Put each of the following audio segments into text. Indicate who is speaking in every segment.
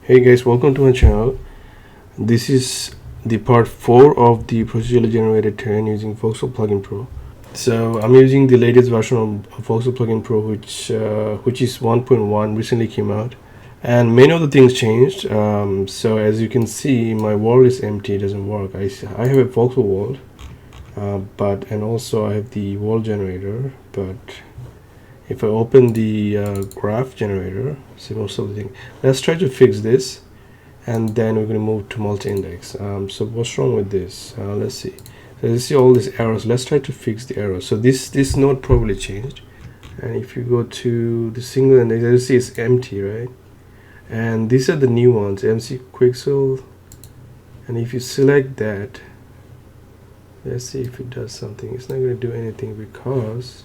Speaker 1: Hey guys, welcome to my channel. This is the part 4 of the procedurally generated terrain using Voxel plugin Pro. So I'm using the latest version of Voxel plugin Pro, which is 1.1, recently came out, and many of the things changed. So as you can see, my world is empty, it doesn't work. I have a Voxel world, and also I have the world generator, but if I open the graph generator, see most of the thing. Let's try to fix this, and then we're going to move to multi-index. So what's wrong with this? Let's see. So you see all these errors. Let's try to fix the errors. So this node probably changed, and if you go to the single index, you see it's empty, right? And these are the new ones, MC Quixel. And if you select that, let's see if it does something. It's not going to do anything because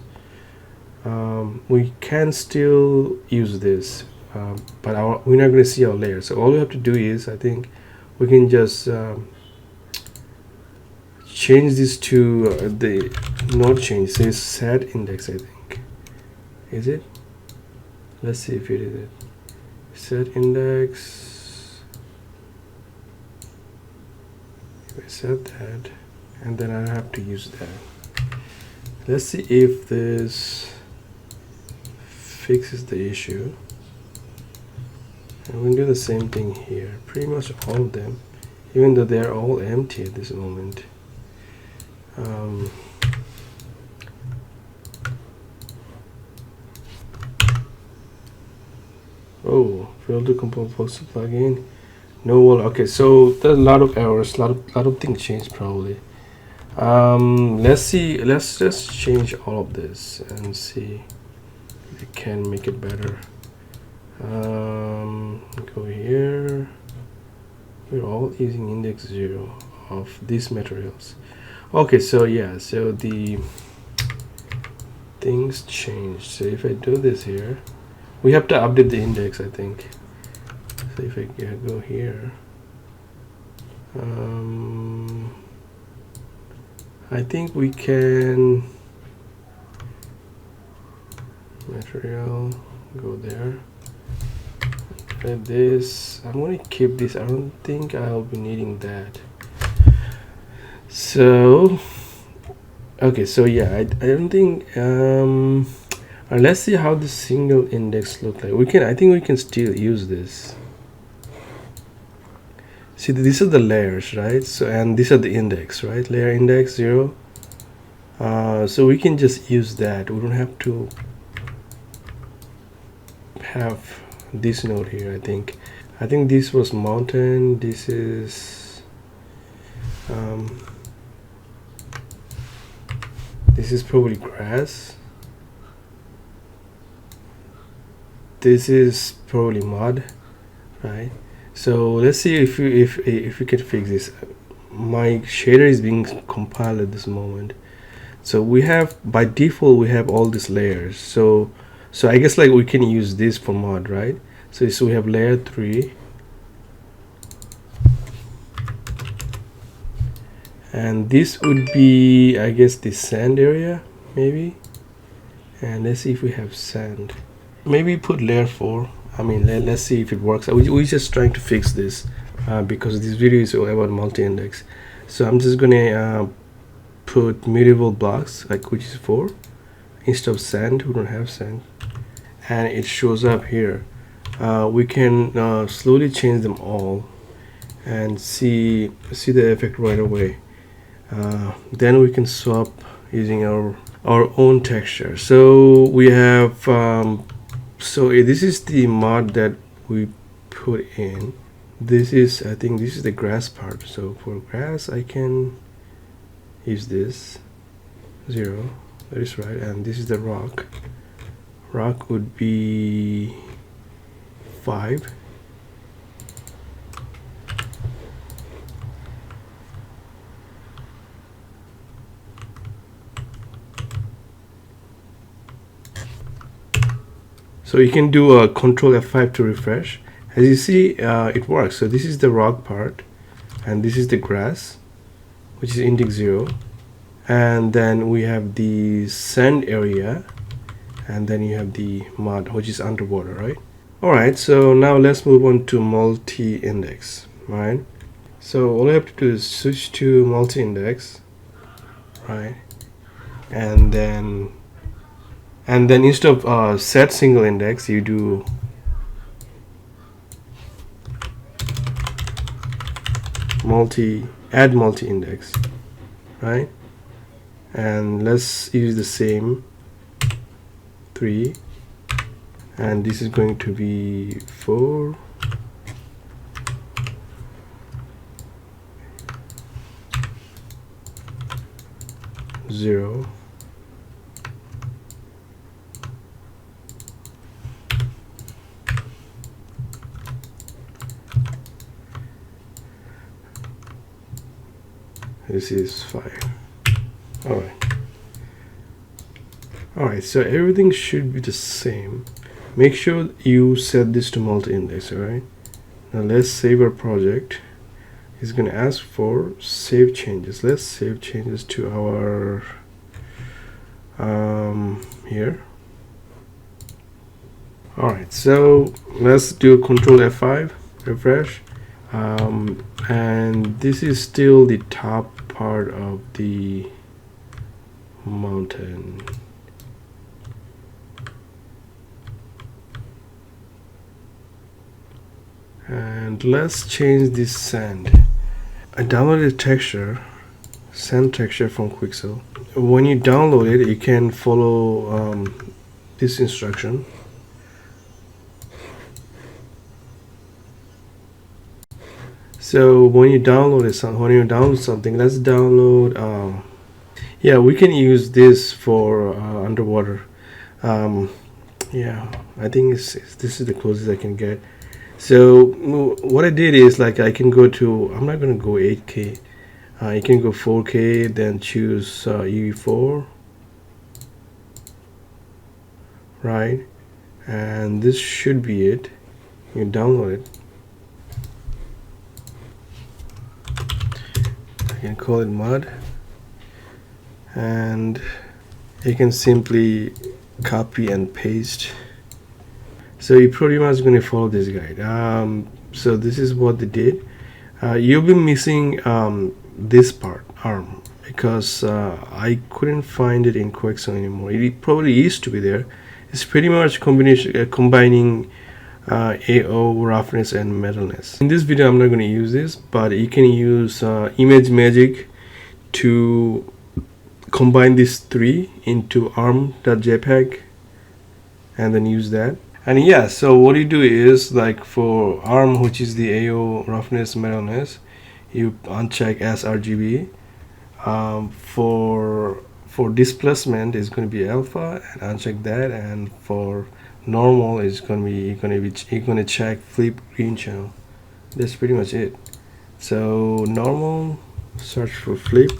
Speaker 1: we can still use this, but we're not going to see our layer. So all we have to do is, I think we can just change this to the node change. Says set index, I think. Is it? Let's see if it is it. Set index. If I set that, and then I have to use that. Let's see if this fixes the issue. And we can do the same thing here. Pretty much all of them, even though they're all empty at this moment. Oh, failed to compile Voxel plugin. No wall. Okay, so there's a lot of errors. Lot of things changed probably. Let's see. Let's just change all of this and see. We can make it better. Go here. We're all using index 0 of these materials. Okay, so yeah, so the things changed. So if I do this here, we have to update the index, I think. So if I go here, I think we can material, go there, add this. I'm going to keep this. I don't think I'll be needing that. So okay, so yeah, I don't think let's see how the single index look like. I think we can still use this. See, these are the layers, right? So, and these are the index, right? Layer index 0. So we can just use that. We don't have to have this node here. I think this was mountain. This is probably grass. This is probably mud, right? So let's see if we can fix this. My shader is being compiled at this moment. So we have, by default, we have all these layers. So I guess like we can use this for mod, right? So we have layer 3, and this would be, I guess, the sand area maybe. And let's see if we have sand. Maybe put layer 4. I mean, let's see if it works. We're just trying to fix this because this video is about multi-index. So I'm just gonna put mutable blocks, like which is 4 instead of sand. We don't have sand, and it shows up here. We can slowly change them all and see the effect right away. Then we can swap using our own texture. So we have so this is the mod that we put in. This is, I think this is the grass part. So for grass I can use this 0, that is right. And this is the rock would be 5. So you can do a Control F5 to refresh. As you see, it works. So this is the rock part, and this is the grass, which is index 0. And then we have the sand area, and then you have the mud, which is underwater, right? Alright, so now let's move on to multi-index. Right, so all I have to do is switch to multi-index, right, and then instead of set single index, you do add multi-index, right? And let's use the same 3, and this is going to be 4, 0, this is 5. Alright, so everything should be the same. Make sure you set this to multi-index. Alright, now let's save our project. It's going to ask for save changes. Let's save changes to our here. Alright, so let's do Control F5, refresh, and this is still the top part of the mountain. And let's change this sand. I downloaded a texture, sand texture from Quixel. When you download it, you can follow this instruction. So when you download something, let's download. Yeah, we can use this for underwater. Yeah, I think this is the closest I can get. So what I did is, like, I can go to, I'm not going to go 8K. You can go 4K, then choose UE4, right? And this should be it. You download it. I can call it mud, and you can simply copy and paste. So you pretty much going to follow this guide. So this is what they did. You'll be missing this part, ARM, because I couldn't find it in Quixel anymore. It probably used to be there. It's pretty much combining AO, roughness, and metalness. In this video, I'm not going to use this, but you can use ImageMagick to combine these 3 into ARM.jpg and then use that. And yeah, so what you do is, like, for ARM, which is the AO, roughness, metalness, you uncheck as RGB. For displacement is going to be alpha, and uncheck that. And for normal is going to check flip green channel. That's pretty much it. So normal, search for flip,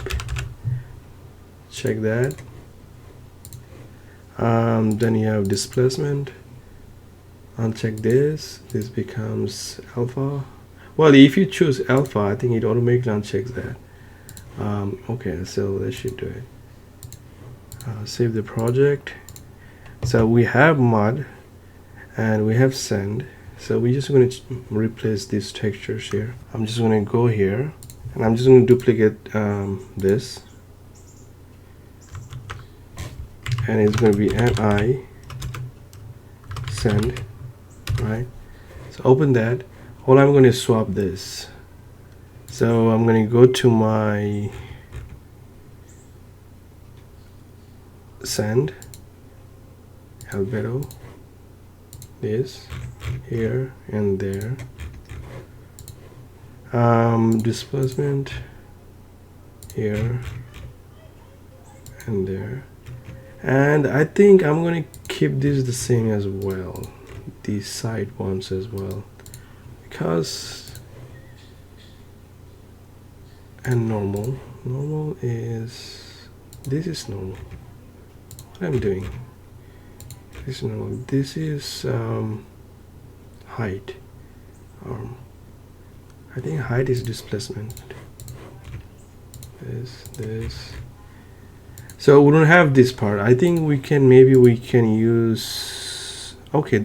Speaker 1: check that. Then you have displacement. Uncheck this becomes alpha. Well, if you choose alpha, I think it automatically unchecks that. Okay, so that should do it. Save the project. So we have mud and we have sand, so we're just going to replace these textures here. I'm just going to go here and I'm just going to duplicate this, and it's going to be MI sand. Right, so open that. All I'm going to swap this. So I'm going to go to my sand, albedo, this here and there, displacement here and there, and I think I'm going to keep this the same as well, these side ones as well, because, and normal is, this is normal. What I'm doing, this is normal, this is height, I think height is displacement, this. So we don't have this part. I think maybe we can use Okay,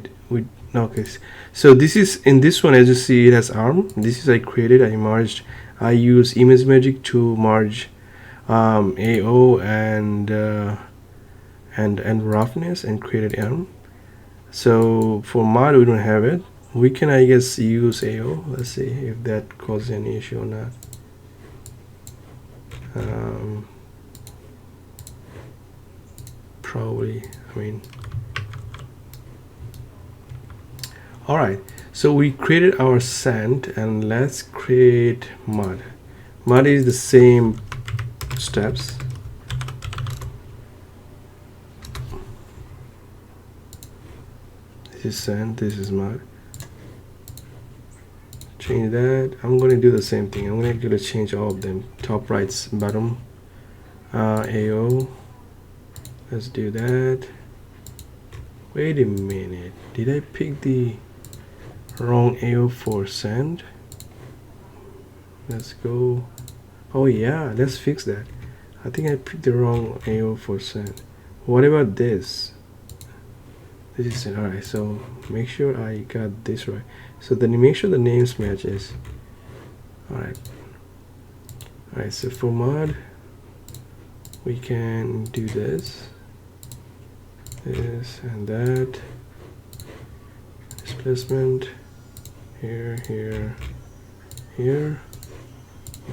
Speaker 1: okay. So this is, in this one, as you see, it has ARM. This is I created. I use ImageMagick to merge AO and roughness and created ARM. So for mod we don't have it. We can, I guess, use AO. Let's see if that causes any issue or not. Probably, I mean, all right, so we created our sand, and let's create mud. Mud is the same steps. This is sand, this is mud. Change that. I'm going to do the same thing. I'm going to change all of them. Top, right, bottom, AO. Let's do that. Wait a minute, did I pick the wrong AO for sand? Let's go. Oh yeah, let's fix that. I think I picked the wrong AO for sand. What about this? This is it. Alright, so make sure I got this right. So then make sure the names matches. Alright, so for mod we can do this and that. Displacement here, here, here,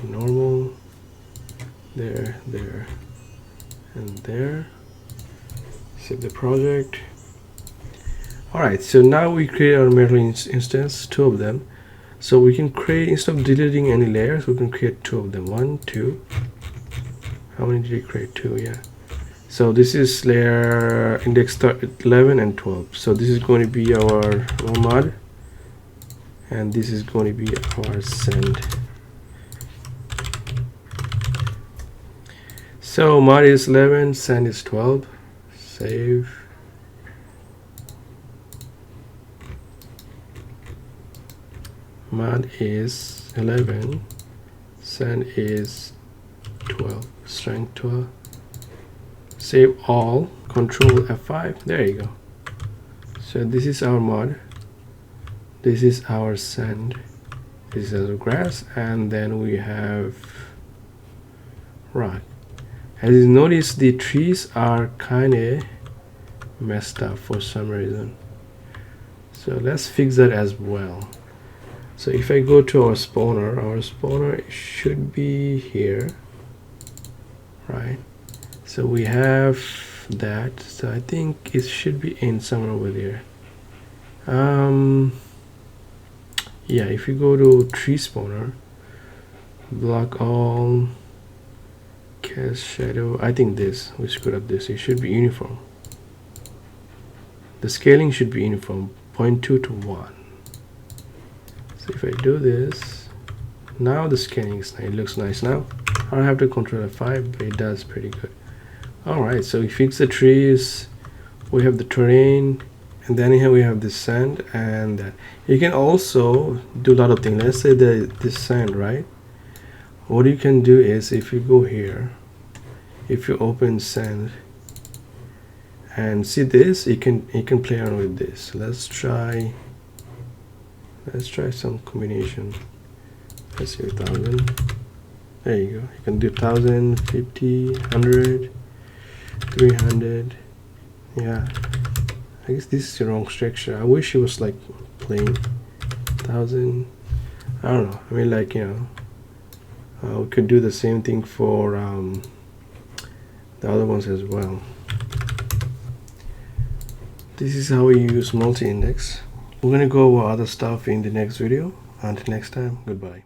Speaker 1: normal, there, there, and there. Save the project. Alright, so now we create our metal instance, 2 of them. So we can create, instead of deleting any layers, we can create 2 of them. 1, 2. How many did we create? 2, yeah. So this is layer index 11 and 12. So this is going to be our mod, and this is going to be our send. So mod is 11, send is 12. Save. Mod is 11, send is 12, strength 12. Save all, control F5. There you go. So this is our mod, this is our sand, this is our grass, and then we have rock. As you notice, the trees are kind of messed up for some reason, so let's fix that as well. So if I go to our spawner should be here, right? So we have that, so I think it should be in somewhere over there. Yeah, if you go to tree spawner, block all, cast shadow, I think this, we screwed up this, it should be uniform. The scaling should be uniform, 0.2 to 1. So if I do this, now the scaling is nice, it looks nice now. I don't have to control F5, but it does pretty good. Alright, so we fix the trees, we have the terrain, and then here we have the sand, and that. You can also do a lot of things. Let's say this sand, right? What you can do is, if you go here, if you open sand and see this, you can play around with this. Let's try some combination. Let's see, 1000. There you go. You can do 1000, 50, 100, 300. Yeah, I guess this is the wrong structure. I wish it was like plain 1000. I don't know, I mean, like, you know, we could do the same thing for the other ones as well. This is how we use multi-index. We're gonna go over other stuff in the next video. Until next time, goodbye.